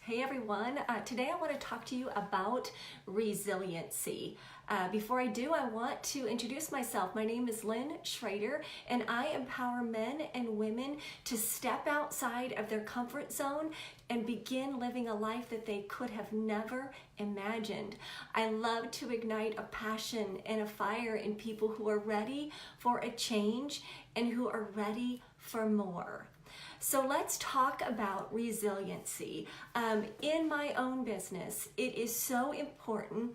Hey everyone, today I want to talk to you about resiliency. Before I do, I want to introduce myself. My name is Lynn Schrader, and I empower men and women to step outside of their comfort zone and begin living a life that they could have never imagined. I love to ignite a passion and a fire in people who are ready for a change and who are ready for more. So let's talk about resiliency. In my own business, it is so important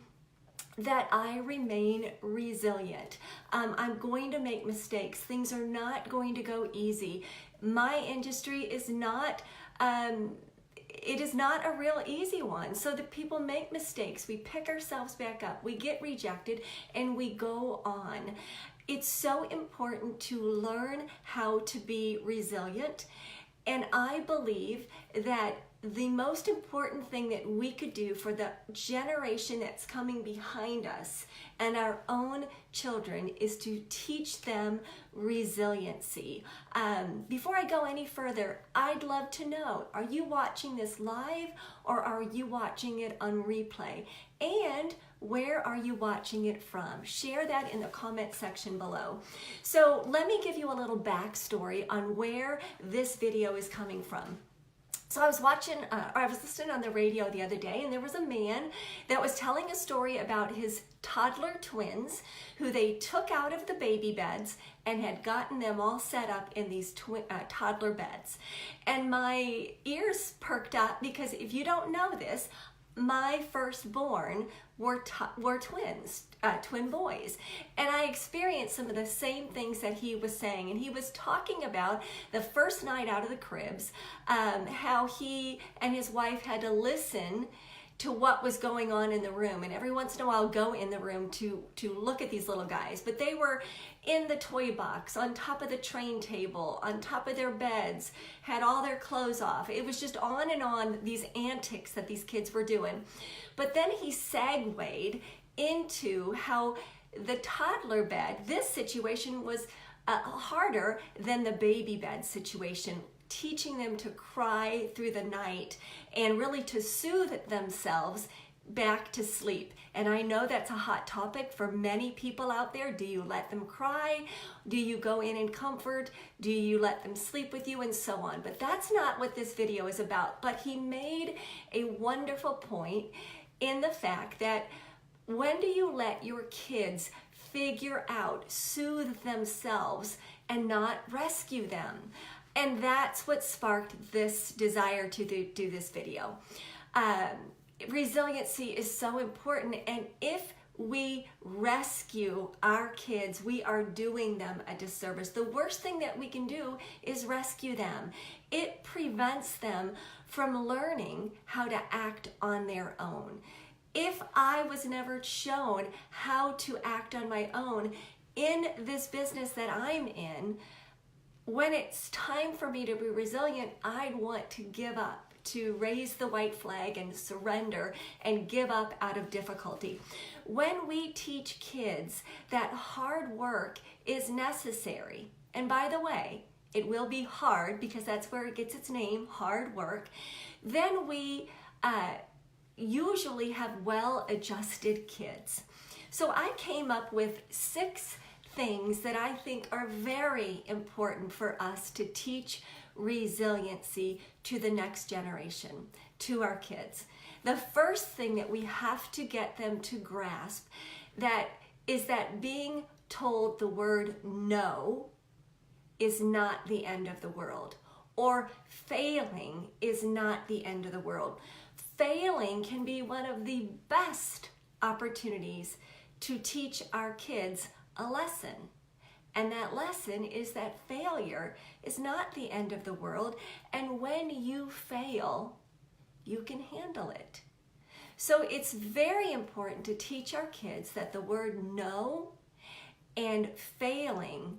that I remain resilient. I'm going to make mistakes. Things are not going to go easy. My industry is not, it is not a real easy one. So that people make mistakes, we pick ourselves back up, we get rejected, and we go on. It's so important to learn how to be resilient. And I believe that the most important thing that we could do for the generation that's coming behind us and our own children is to teach them resiliency. Before I go any further, I'd love to know, are you watching this live or are you watching it on replay? And where are you watching it from? Share that in the comment section below. So let me give you a little backstory on where this video is coming from. So I was listening on the radio the other day, and there was a man that was telling a story about his toddler twins who they took out of the baby beds and had gotten them all set up in these toddler beds. And my ears perked up because if you don't know this, my firstborn were twins, twin boys. And I experienced some of the same things that he was saying. And he was talking about the first night out of the cribs, how he and his wife had to listen to what was going on in the room. And every once in a while go in the room to look at these little guys. But they were in the toy box, on top of the train table, on top of their beds, had all their clothes off. It was just on and on, these antics that these kids were doing. But then he segued into how the toddler bed, this situation was harder than the baby bed situation, teaching them to cry through the night and really to soothe themselves back to sleep. And I know that's a hot topic for many people out there. Do you let them cry? Do you go in and comfort? Do you let them sleep with you? And so on. But that's not what this video is about. But he made a wonderful point in the fact that when do you let your kids figure out, soothe themselves, and not rescue them? And that's what sparked this desire to do this video. Resiliency is so important, and if we rescue our kids, we are doing them a disservice. The worst thing that we can do is rescue them. It prevents them from learning how to act on their own. If I was never shown how to act on my own in this business that I'm in, when it's time for me to be resilient, I'd want to give up, to raise the white flag and surrender and give up out of difficulty. When we teach kids that hard work is necessary, and by the way, it will be hard because that's where it gets its name, hard work, then we usually have well-adjusted kids. So I came up with 6 things that I think are very important for us to teach resiliency to the next generation, to our kids. The first thing that we have to get them to grasp is that being told the word no is not the end of the world, or failing is not the end of the world. Failing can be one of the best opportunities to teach our kids a lesson. And that lesson is that failure is not the end of the world. And when you fail, you can handle it. So it's very important to teach our kids that the word no and failing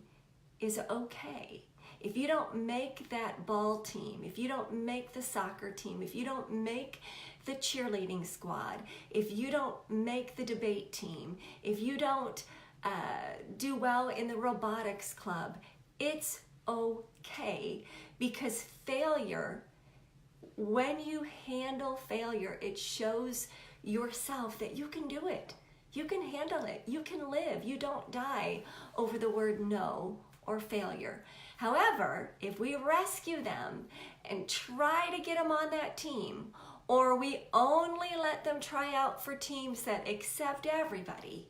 is okay. If you don't make that ball team, if you don't make the soccer team, if you don't make the cheerleading squad, if you don't make the debate team, if you don't do well in the robotics club, it's okay, because failure when you handle failure, it shows yourself that you can do it. You can handle it. You can live. You don't die over the word no or failure. However, if we rescue them and try to get them on that team, or we only let them try out for teams that accept everybody,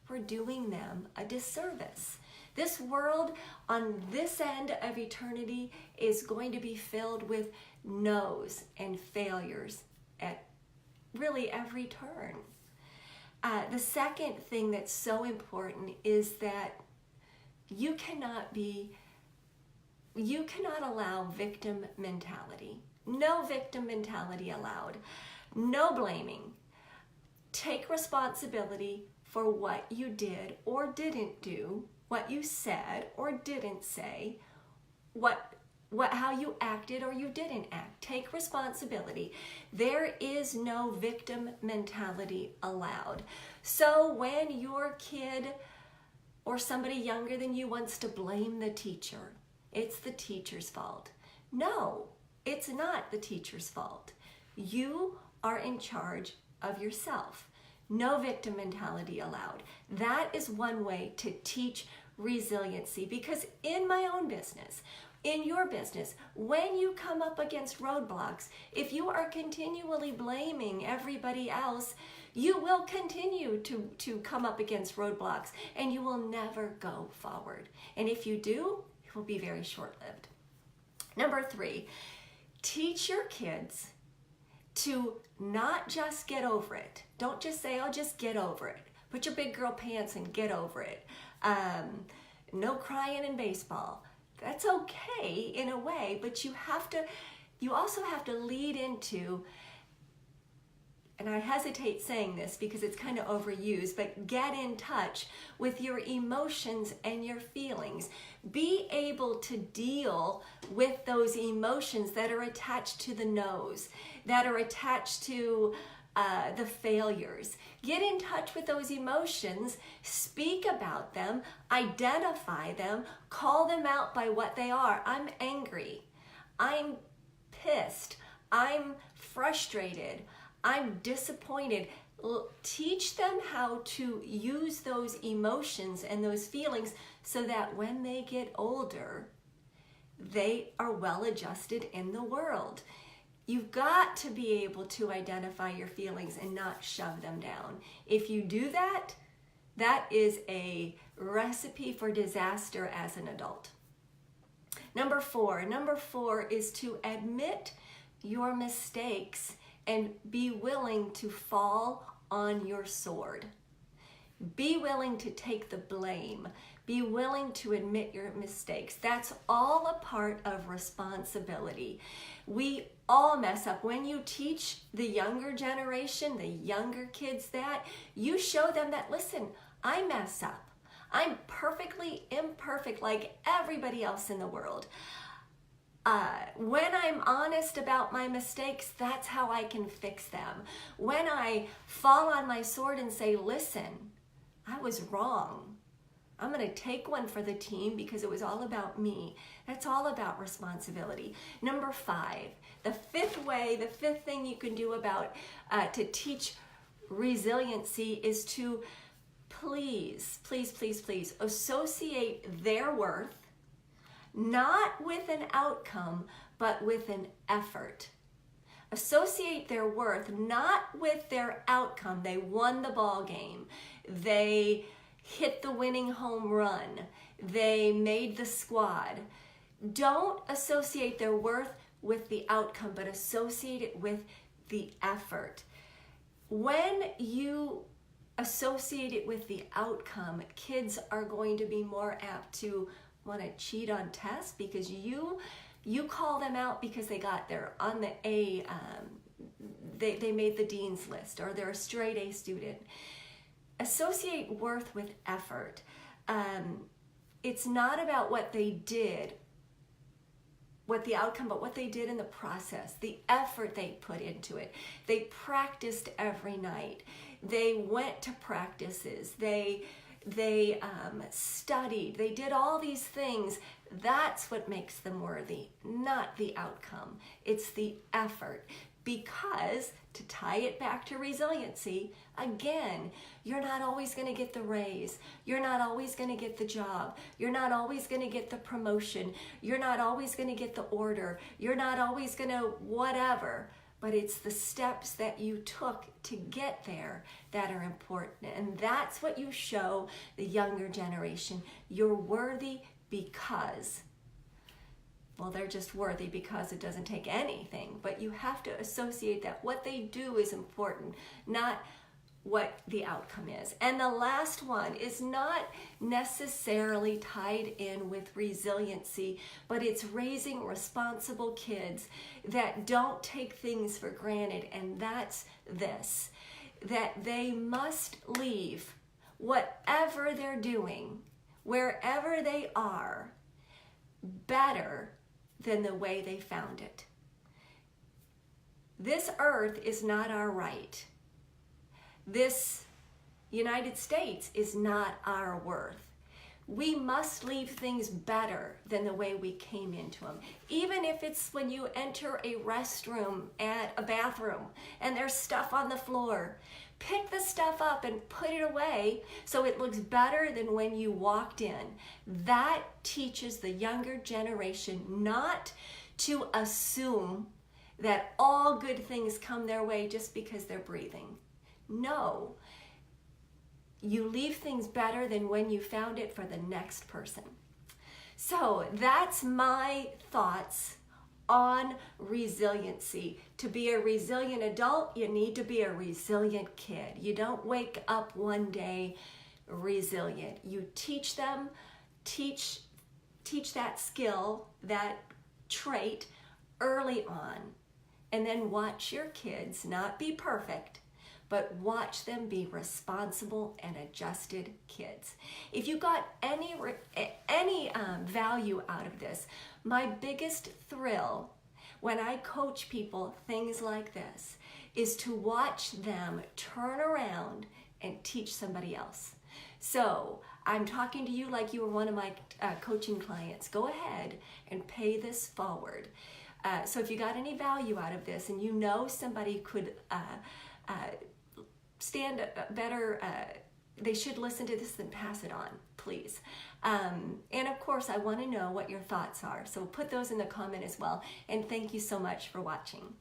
we're doing them a disservice. This world on this end of eternity is going to be filled with no's and failures at really every turn. The second thing that's so important is that you cannot allow victim mentality. No victim mentality allowed. No blaming. Take responsibility for what you did or didn't do, what you said or didn't say, how you acted or you didn't act. Take responsibility. There is no victim mentality allowed. So when your kid or somebody younger than you wants to blame the teacher, it's the teacher's fault. No, it's not the teacher's fault. You are in charge of yourself. No victim mentality allowed. That is one way to teach resiliency, because in my own business, in your business, when you come up against roadblocks, if you are continually blaming everybody else, you will continue to come up against roadblocks and you will never go forward. And if you do, it will be very short-lived. Number 3, teach your kids to not just get over it. Don't just say, "I'll just get over it." Put your big girl pants and get over it. No crying in baseball. That's okay in a way, but you also have to lead into, and I hesitate saying this because it's kind of overused, but get in touch with your emotions and your feelings. Be able to deal with those emotions that are attached to the no's, that are attached to the failures. Get in touch with those emotions, speak about them, identify them, call them out by what they are. I'm angry, I'm pissed, I'm frustrated, I'm disappointed. Teach them how to use those emotions and those feelings so that when they get older, they are well adjusted in the world. You've got to be able to identify your feelings and not shove them down. If you do that, that is a recipe for disaster as an adult. Number 4 is to admit your mistakes and be willing to fall on your sword. Be willing to take the blame. Be willing to admit your mistakes. That's all a part of responsibility. We all mess up. When you teach the younger generation, the younger kids that, you show them that, listen, I mess up. I'm perfectly imperfect like everybody else in the world. When I'm honest about my mistakes, that's how I can fix them. When I fall on my sword and say, listen, I was wrong. I'm going to take one for the team because it was all about me. That's all about responsibility. Number 5, the fifth thing you can do about to teach resiliency is to please associate their worth not with an outcome, but with an effort. Associate their worth not with their outcome. They won the ball game. They hit the winning home run. They made the squad. Don't associate their worth with the outcome, but associate it with the effort. When you associate it with the outcome, kids are going to be more apt to want to cheat on tests because you call them out because they got there on the A, they made the dean's list, or they're a straight A student. Associate worth with effort. It's not about what they did, what the outcome, but what they did in the process, the effort they put into it. They practiced every night. They went to practices. They they studied, they did all these things. That's what makes them worthy, not the outcome. It's the effort. Because, to tie it back to resiliency, again, you're not always going to get the raise. You're not always going to get the job. You're not always going to get the promotion. You're not always going to get the order. You're not always going to whatever. But it's the steps that you took to get there that are important. And that's what you show the younger generation. You're worthy because, well, they're just worthy because it doesn't take anything. But you have to associate that what they do is important, not what the outcome is. And the last one is not necessarily tied in with resiliency, but it's raising responsible kids that don't take things for granted. And that's this, that they must leave whatever they're doing, wherever they are, better than the way they found it. This earth is not our right. This United States is not our worth. We must leave things better than the way we came into them. Even if it's when you enter a restroom at a bathroom and there's stuff on the floor, pick the stuff up and put it away so it looks better than when you walked in. That teaches the younger generation not to assume that all good things come their way just because they're breathing. No, you leave things better than when you found it for the next person. So that's my thoughts on resiliency. To be a resilient adult, you need to be a resilient kid. You don't wake up one day resilient. You teach them, teach that skill, that trait early on, and then watch your kids not be perfect, but watch them be responsible and adjusted kids. If you got any value out of this, my biggest thrill when I coach people things like this is to watch them turn around and teach somebody else. So I'm talking to you like you were one of my coaching clients. Go ahead and pay this forward. So if you got any value out of this and you know somebody could stand better, they should listen to this, then pass it on, please. And of course, I want to know what your thoughts are. So put those in the comment as well. And thank you so much for watching.